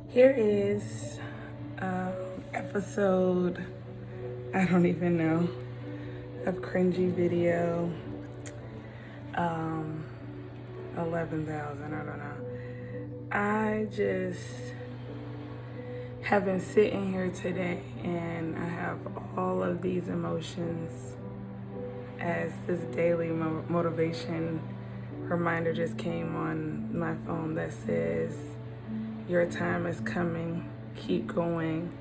Here is episode, I don't even know, of cringy video, 11,000, I don't know. I just have been sitting here today and I have all of these emotions as this daily motivation reminder just came on my phone that says, your time is coming, keep going.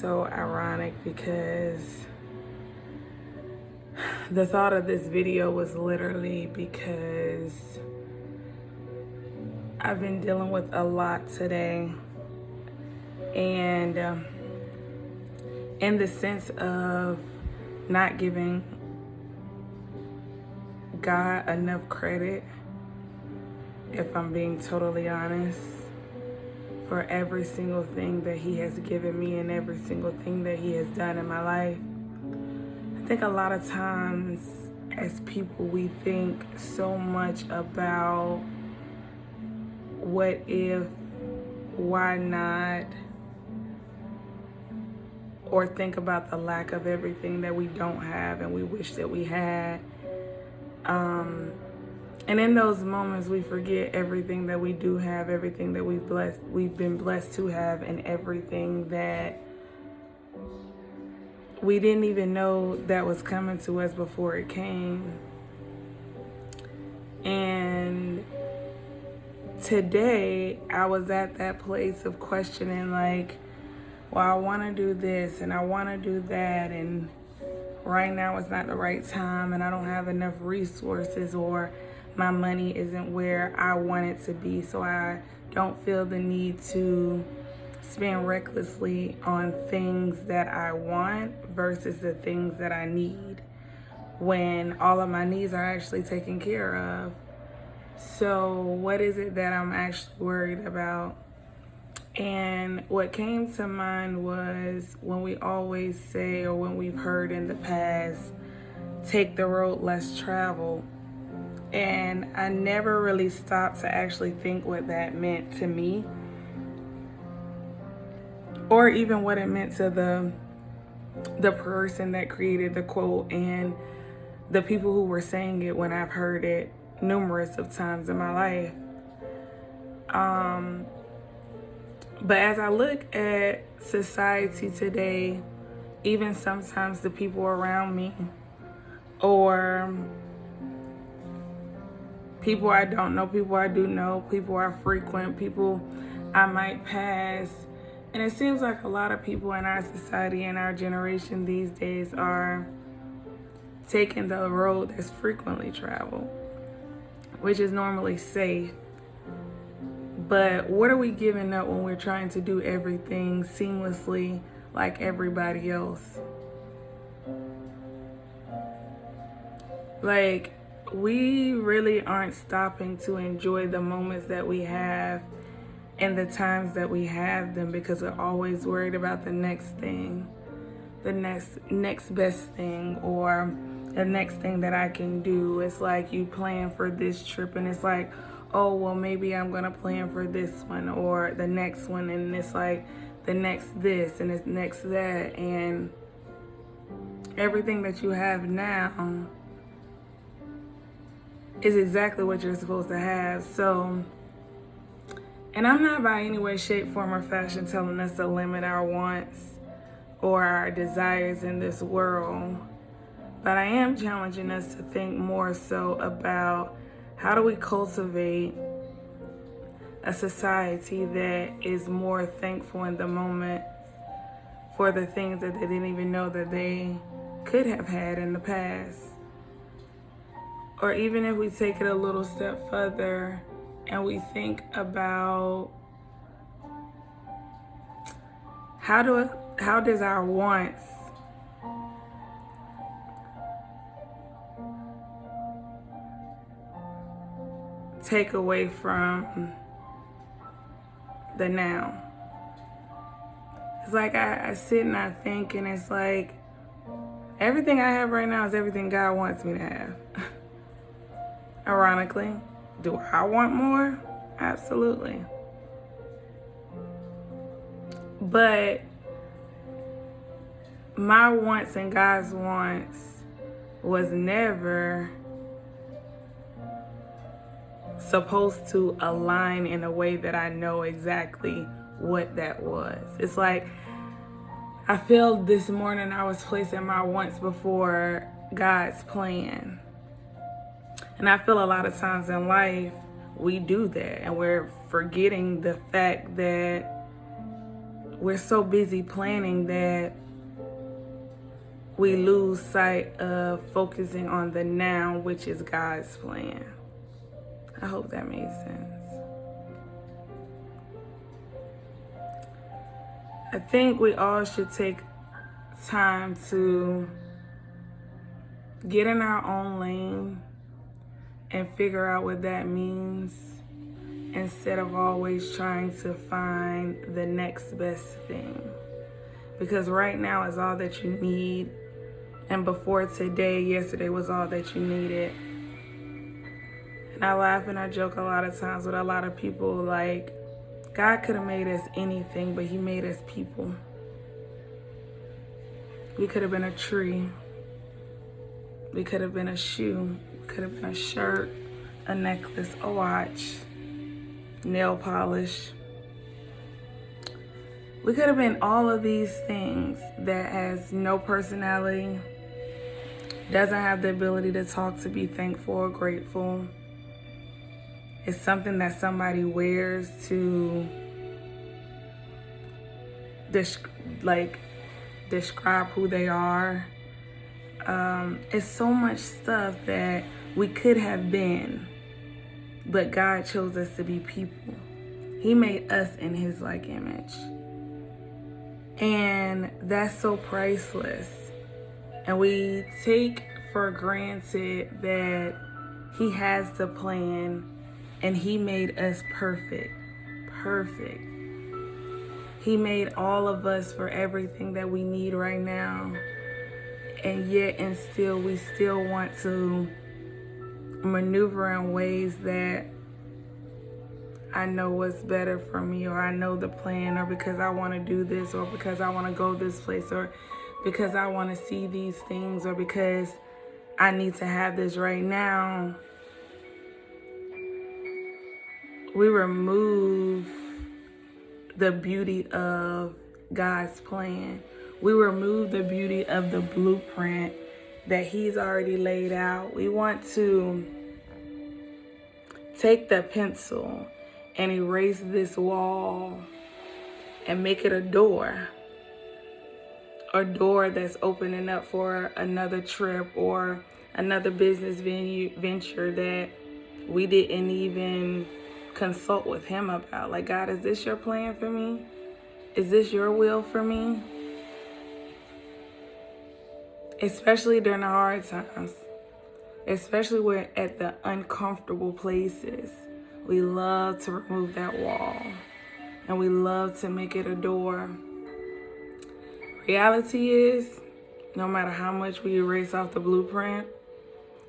So ironic because the thought of this video was literally because I've been dealing with a lot today, and in the sense of not giving God enough credit, if I'm being totally honest, for every single thing that He has given me and every single thing that He has done in my life. I think a lot of times as people we think so much about what if, why not, or think about the lack of everything that we don't have and we wish that we had. And in those moments, we forget everything that we do have, everything that we've been blessed to have, and everything that we didn't even know that was coming to us before it came. And today, I was at that place of questioning, like, well, I want to do this and I want to do that, and right now it's not the right time, and I don't have enough resources, or my money isn't where I want it to be, so I don't feel the need to spend recklessly on things that I want versus the things that I need, when all of my needs are actually taken care of. So what is it that I'm actually worried about? And what came to mind was when we always say, or when we've heard in the past, take the road less traveled. And I never really stopped to actually think what that meant to me, or even what it meant to the person that created the quote and the people who were saying it when I've heard it numerous of times in my life. But as I look at society today, even sometimes the people around me, or people I don't know, people I do know, people I frequent, people I might pass, and it seems like a lot of people in our society and our generation these days are taking the road that's frequently traveled, which is normally safe. But what are we giving up when we're trying to do everything seamlessly like everybody else? Like, we really aren't stopping to enjoy the moments that we have and the times that we have them, because we're always worried about the next thing, the next best thing, or the next thing that I can do. It's like you plan for this trip and it's like, oh, well, maybe I'm gonna plan for this one or the next one, and it's like the next this and it's next that, and everything that you have now is exactly what you're supposed to have. So, and I'm not by any way, shape, form, or fashion telling us to limit our wants or our desires in this world, but I am challenging us to think more so about how do we cultivate a society that is more thankful in the moment for the things that they didn't even know that they could have had in the past. Or even if we take it a little step further and we think about how does our wants take away from the now? It's like I sit and I think, and it's like everything I have right now is everything God wants me to have. Ironically, do I want more? Absolutely. But my wants and God's wants was never supposed to align in a way that I know exactly what that was. It's like I feel this morning I was placing my wants before God's plan. And I feel a lot of times in life we do that, and we're forgetting the fact that we're so busy planning that we lose sight of focusing on the now, which is God's plan. I hope that made sense. I think we all should take time to get in our own lane and figure out what that means, instead of always trying to find the next best thing. Because right now is all that you need, and before today, yesterday was all that you needed. And I laugh and I joke a lot of times with a lot of people, like, God could have made us anything, but he made us people. We could have been a tree. We could have been a shoe. We could have been a shirt, a necklace, a watch, nail polish. We could have been all of these things that has no personality, doesn't have the ability to talk, to be thankful or grateful. It's something that somebody wears to describe who they are. It's so much stuff that we could have been, but God chose us to be people. He made us in his like image. And that's so priceless. And we take for granted that he has the plan and he made us perfect. Perfect. He made all of us for everything that we need right now. And yet and still, we still want to maneuver in ways that I know what's better for me, or I know the plan, or because I want to do this, or because I want to go this place, or because I want to see these things, or because I need to have this right now. We remove the beauty of God's plan. We remove the beauty of the blueprint that he's already laid out. We want to take the pencil and erase this wall and make it a door that's opening up for another trip or another business venture that we didn't even consult with him about. Like, God, is this your plan for me? Is this your will for me? Especially during the hard times, especially when at the uncomfortable places, we love to remove that wall and we love to make it a door. Reality is, no matter how much we erase off the blueprint,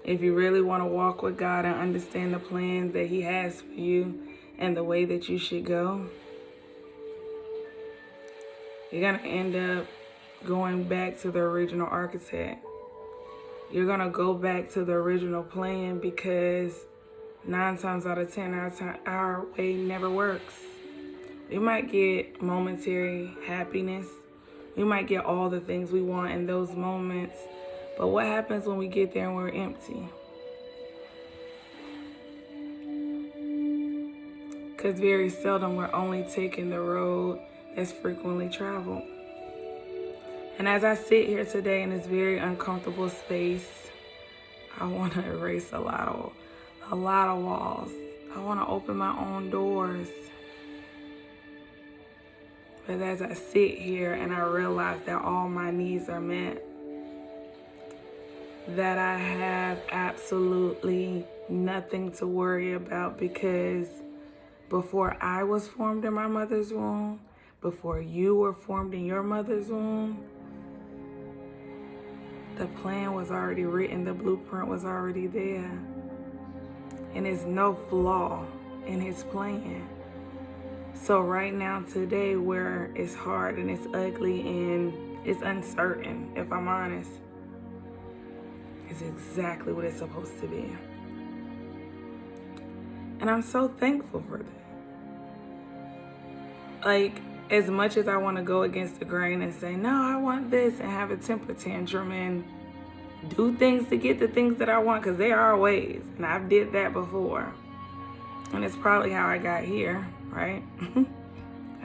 if you really want to walk with God and understand the plan that he has for you and the way that you should go, you're going to end up going back to the original architect. You're going to go back to the original plan, because 9 times out of 10, our way never works. We might get momentary happiness. We might get all the things we want in those moments. But what happens when we get there and we're empty? Because very seldom we're only taking the road that's frequently traveled. And as I sit here today in this very uncomfortable space, I want to erase a lot of walls. I want to open my own doors. But as I sit here and I realize that all my needs are met, that I have absolutely nothing to worry about, because before I was formed in my mother's womb, before you were formed in your mother's womb, the plan was already written, the blueprint was already there. And there's no flaw in his plan. So right now, today, where it's hard and it's ugly and it's uncertain, if I'm honest, is exactly what it's supposed to be. And I'm so thankful for that. Like, as much as I want to go against the grain and say, no, I want this, and have a temper tantrum and do things to get the things that I want, because there are ways, and I've did that before. And it's probably how I got here, right?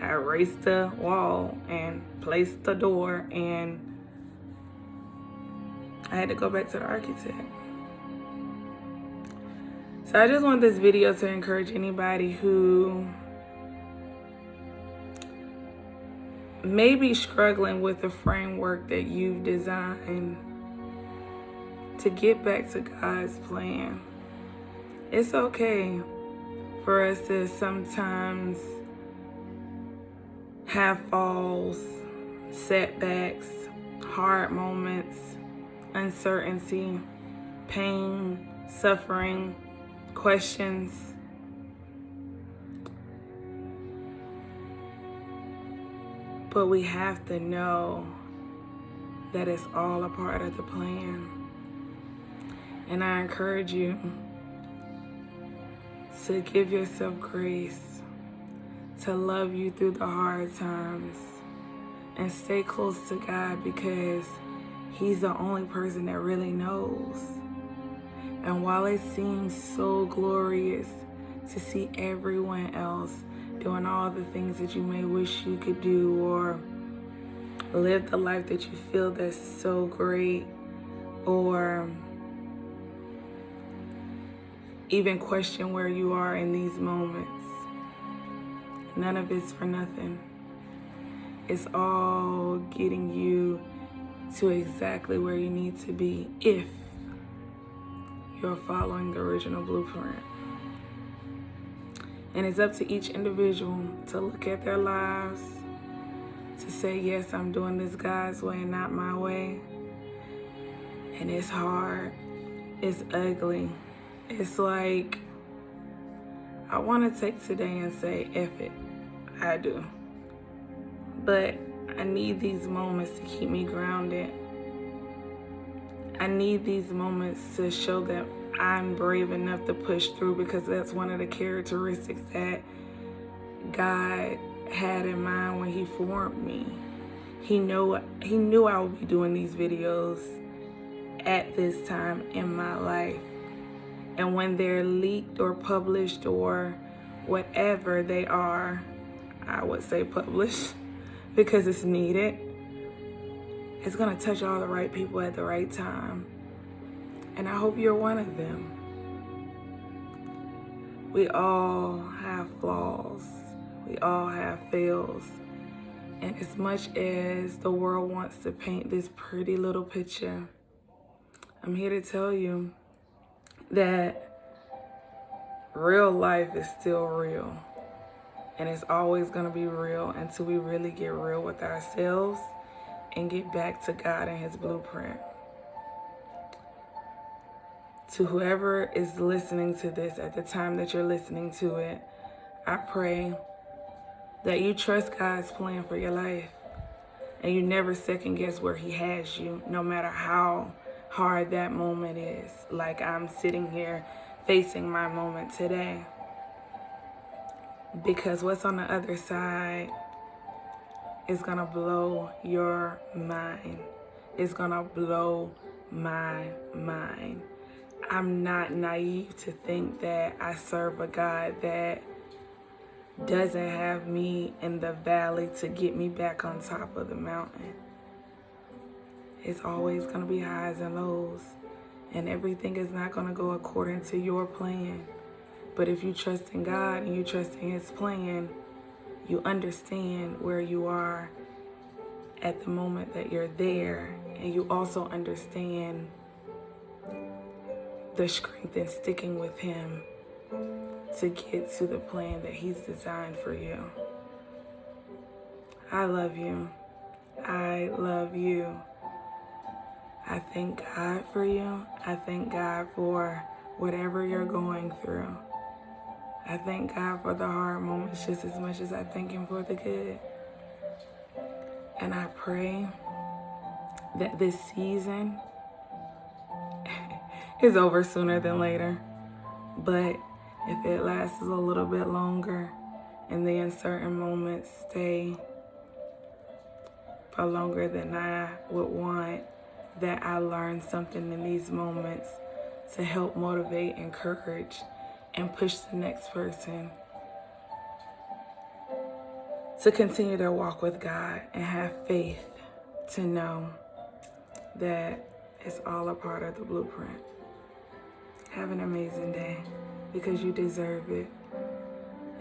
I erased the wall and placed the door, and I had to go back to the architect. So I just want this video to encourage anybody who may be struggling with the framework that you've designed to get back to God's plan. It's okay for us to sometimes have falls, setbacks, hard moments, uncertainty, pain, suffering, questions. But we have to know that it's all a part of the plan. And I encourage you to give yourself grace, to love you through the hard times, and stay close to God, because He's the only person that really knows. And while it seems so glorious to see everyone else doing all the things that you may wish you could do, or live the life that you feel that's so great, or even question where you are in these moments, none of it's for nothing. It's all getting you to exactly where you need to be if you're following the original blueprint. And it's up to each individual to look at their lives, to say, yes, I'm doing this God's way and not my way. And it's hard. It's ugly. It's like, I want to take today and say, F it. I do. But I need these moments to keep me grounded. I need these moments to show that I'm brave enough to push through, because that's one of the characteristics that God had in mind when He formed me. He knew I would be doing these videos at this time in my life. And when they're leaked or published or whatever they are, I would say published because it's needed, it's going to touch all the right people at the right time. And I hope you're one of them. We all have flaws. We all have fails. And as much as the world wants to paint this pretty little picture, I'm here to tell you that real life is still real. And it's always going to be real until we really get real with ourselves and get back to God and His blueprint. To whoever is listening to this at the time that you're listening to it, I pray that you trust God's plan for your life and you never second guess where He has you, no matter how hard that moment is. Like I'm sitting here facing my moment today. Because what's on the other side is gonna blow your mind. It's gonna blow my mind. I'm not naive to think that I serve a God that doesn't have me in the valley to get me back on top of the mountain. It's always gonna be highs and lows, and everything is not gonna go according to your plan. But if you trust in God and you trust in His plan, you understand where you are at the moment that you're there. And you also understand the strength in sticking with Him to get to the plan that He's designed for you. I love you. I love you. I thank God for you. I thank God for whatever you're going through. I thank God for the hard moments just as much as I thank Him for the good. And I pray that this season is over sooner than later. But if it lasts a little bit longer and the uncertain moments stay for longer than I would want, that I learn something in these moments to help motivate, encourage, and push the next person to continue their walk with God and have faith to know that it's all a part of the blueprint. Have an amazing day because you deserve it.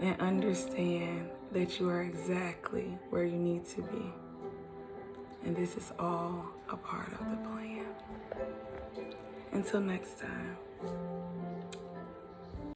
And understand that you are exactly where you need to be. And this is all a part of the plan. Until next time.